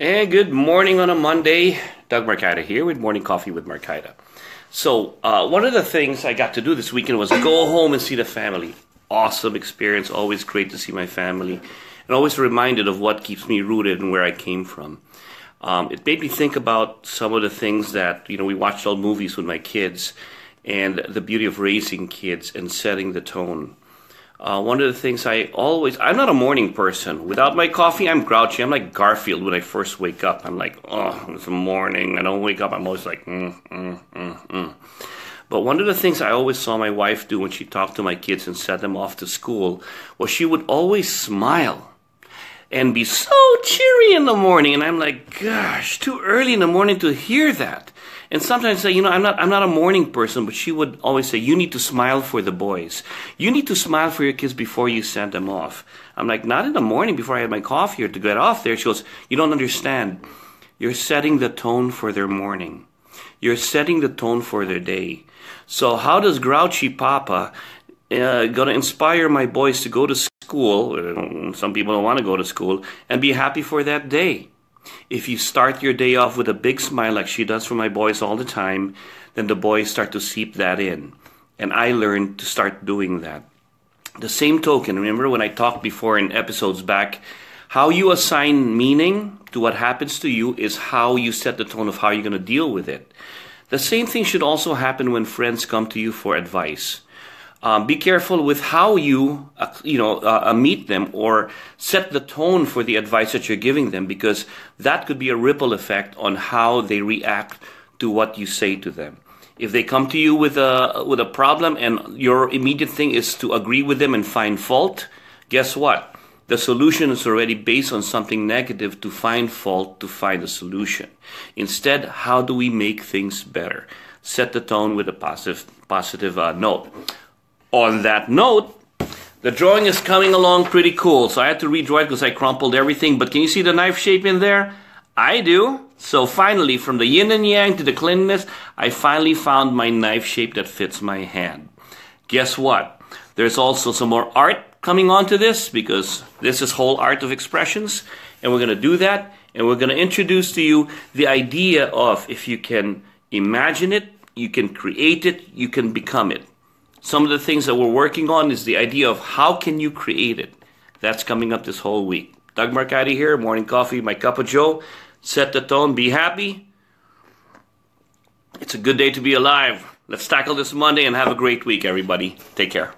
And good morning on a Monday. Doug Marcaida here with Morning Coffee with Marcaida. So, one of the things I got to do this weekend was go home and see the family. Awesome experience, always great to see my family. And always reminded of what keeps me rooted and where I came from. It made me think about some of the things that, we watched old movies with my kids and the beauty of raising kids and setting the tone. One of the things I'm not a morning person. Without my coffee, I'm grouchy. I'm like Garfield when I first wake up. I'm like, oh, it's the morning. I don't wake up. I'm always like, But one of the things I always saw my wife do when she talked to my kids and sent them off to school was she would always smile and be so cheery in the morning. And I'm like, gosh, too early in the morning to hear that. And sometimes I say, I'm not a morning person, but she would always say, you need to smile for the boys. You need to smile for your kids before you send them off. I'm like, not in the morning before I had my coffee or to get off there. She goes, you don't understand. You're setting the tone for their morning. You're setting the tone for their day. So how does grouchy Papa gonna inspire my boys to go to school? Some people don't want to go to school and be happy for that day. If you start your day off with a big smile like she does for my boys all the time, then the boys start to seep that in. And I learned to start doing that. The same token, remember when I talked before in episodes back, how you assign meaning to what happens to you is how you set the tone of how you're going to deal with it. The same thing should also happen when friends come to you for advice. Be careful with how you, meet them or set the tone for the advice that you're giving them, because that could be a ripple effect on how they react to what you say to them. If they come to you with a problem and your immediate thing is to agree with them and find fault, guess what? The solution is already based on something negative to find fault, to find a solution. Instead, how do we make things better? Set the tone with a positive note. On that note, the drawing is coming along pretty cool. So I had to redraw it because I crumpled everything. But can you see the knife shape in there? I do. So finally, from the yin and yang to the cleanliness, I finally found my knife shape that fits my hand. Guess what? There's also some more art coming onto this, because this is whole art of expressions. And we're going to do that. And we're going to introduce to you the idea of if you can imagine it, you can create it, you can become it. Some of the things that we're working on is the idea of how can you create it. That's coming up this whole week. Doug Marcaida here, Morning Coffee, my cup of joe. Set the tone, be happy. It's a good day to be alive. Let's tackle this Monday and have a great week, everybody. Take care.